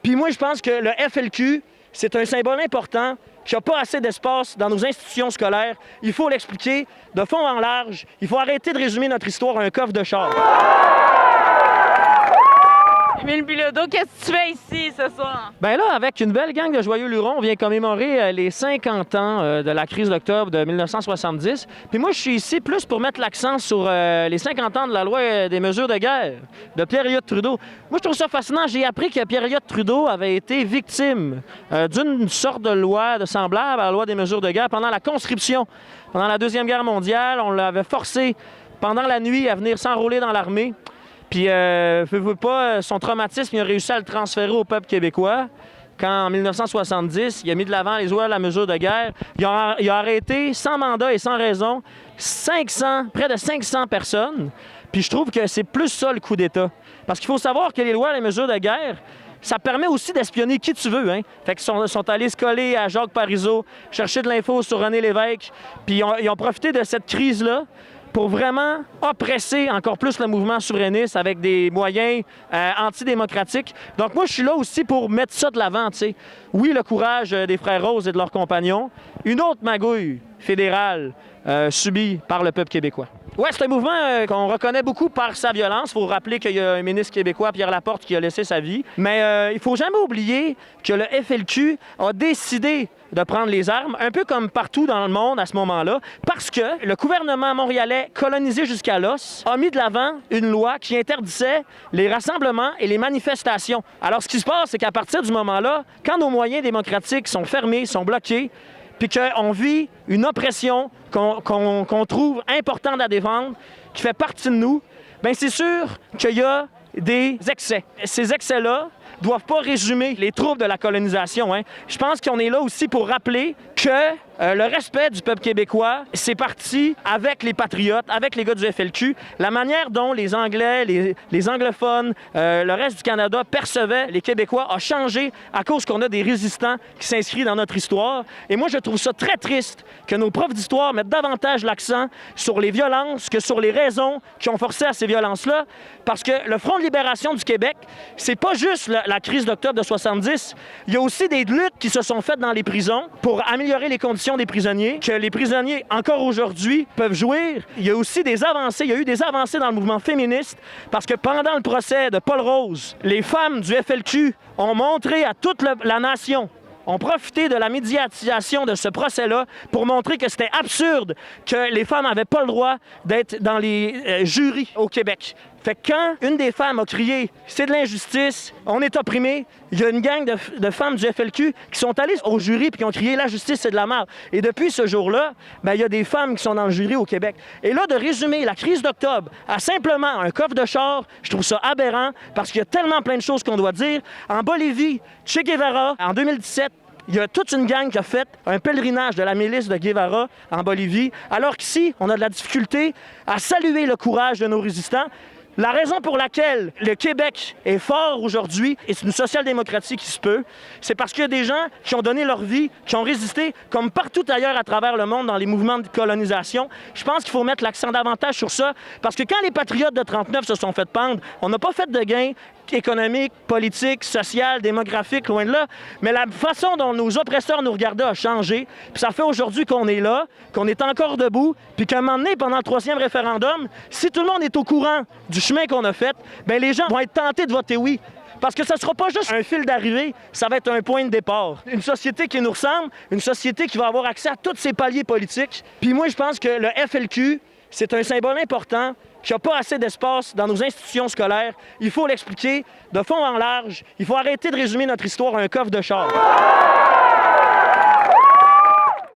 Puis moi, je pense que le FLQ, c'est un symbole important qui n'a pas assez d'espace dans nos institutions scolaires. Il faut l'expliquer de fond en large. Il faut arrêter de résumer notre histoire à un coffre de char. Émile Bilodeau, qu'est-ce que tu fais ici ce soir? Bien là, avec une belle gang de joyeux lurons, on vient commémorer les 50 ans de la crise d'octobre de 1970. Puis moi, je suis ici plus pour mettre l'accent sur les 50 ans de la loi des mesures de guerre de Pierre-Éliott Trudeau. Moi, je trouve ça fascinant. J'ai appris que Pierre-Éliott Trudeau avait été victime d'une sorte de loi semblable à la loi des mesures de guerre pendant la conscription. Pendant la Deuxième Guerre mondiale, on l'avait forcé pendant la nuit à venir s'enrôler dans l'armée. Puis, son traumatisme, il a réussi à le transférer au peuple québécois. Quand, en 1970, il a mis de l'avant les lois de la mesure de guerre, il a arrêté, sans mandat et sans raison, près de 500 personnes. Puis je trouve que c'est plus ça, le coup d'État. Parce qu'il faut savoir que les lois et les mesures de guerre, ça permet aussi d'espionner qui tu veux. Hein? Fait qu'ils sont allés se coller à Jacques Parizeau, chercher de l'info sur René Lévesque. Puis ils ont profité de cette crise-là pour vraiment oppresser encore plus le mouvement souverainiste avec des moyens antidémocratiques. Donc moi, je suis là aussi pour mettre ça de l'avant, tu sais. Oui, le courage des Frères Roses et de leurs compagnons. Une autre magouille fédérale subie par le peuple québécois. Oui, c'est un mouvement qu'on reconnaît beaucoup par sa violence. Il faut rappeler qu'il y a un ministre québécois, Pierre Laporte, qui a laissé sa vie. Mais il ne faut jamais oublier que le FLQ a décidé de prendre les armes, un peu comme partout dans le monde à ce moment-là, parce que le gouvernement montréalais, colonisé jusqu'à l'os, a mis de l'avant une loi qui interdisait les rassemblements et les manifestations. Alors, ce qui se passe, c'est qu'à partir du moment-là, quand nos moyens démocratiques sont fermés, sont bloqués, puis qu'on vit une oppression qu'on trouve importante à défendre, qui fait partie de nous, bien c'est sûr qu'il y a des excès. Ces excès-là ne doivent pas résumer les troubles de la colonisation. Hein. Je pense qu'on est là aussi pour rappeler que le respect du peuple québécois, c'est parti avec les patriotes, avec les gars du FLQ. La manière dont les Anglais, les anglophones, le reste du Canada percevaient les Québécois a changé à cause qu'on a des résistants qui s'inscrivent dans notre histoire. Et moi, je trouve ça très triste que nos profs d'histoire mettent davantage l'accent sur les violences que sur les raisons qui ont forcé à ces violences-là. Parce que le Front de libération du Québec, c'est pas juste la crise d'octobre de 70. Il y a aussi des luttes qui se sont faites dans les prisons pour améliorer les conditions des prisonniers, que les prisonniers, encore aujourd'hui, peuvent jouir. Il y a aussi des avancées. Il y a eu des avancées dans le mouvement féministe parce que pendant le procès de Paul Rose, les femmes du FLQ ont montré à toute la nation, ont profité de la médiatisation de ce procès-là pour montrer que c'était absurde que les femmes n'avaient pas le droit d'être dans les jurys au Québec. Fait que quand une des femmes a crié « c'est de l'injustice, on est opprimé », il y a une gang de femmes du FLQ qui sont allées au jury et qui ont crié « la justice, c'est de la merde ». Et depuis ce jour-là, ben, il y a des femmes qui sont dans le jury au Québec. Et là, de résumer la crise d'octobre à simplement un coffre de char, je trouve ça aberrant parce qu'il y a tellement plein de choses qu'on doit dire. En Bolivie, Che Guevara, en 2017, il y a toute une gang qui a fait un pèlerinage de la milice de Guevara en Bolivie, alors qu'ici, on a de la difficulté à saluer le courage de nos résistants. La raison pour laquelle le Québec est fort aujourd'hui, et c'est une social-démocratie qui se peut, c'est parce qu'il y a des gens qui ont donné leur vie, qui ont résisté, comme partout ailleurs à travers le monde dans les mouvements de colonisation. Je pense qu'il faut mettre l'accent davantage sur ça, parce que quand les patriotes de 39 se sont fait pendre, on n'a pas fait de gains économique, politique, social, démographique, loin de là. Mais la façon dont nos oppresseurs nous regardaient a changé. Puis ça fait aujourd'hui qu'on est là, qu'on est encore debout, puis qu'à un moment donné, pendant le 3e référendum, si tout le monde est au courant du chemin qu'on a fait, bien les gens vont être tentés de voter oui. Parce que ça ne sera pas juste un fil d'arrivée, ça va être un point de départ. Une société qui nous ressemble, une société qui va avoir accès à tous ces paliers politiques. Puis moi, je pense que le FLQ, c'est un symbole important qui n'a pas assez d'espace dans nos institutions scolaires. Il faut l'expliquer de fond en large. Il faut arrêter de résumer notre histoire à un coffre de char.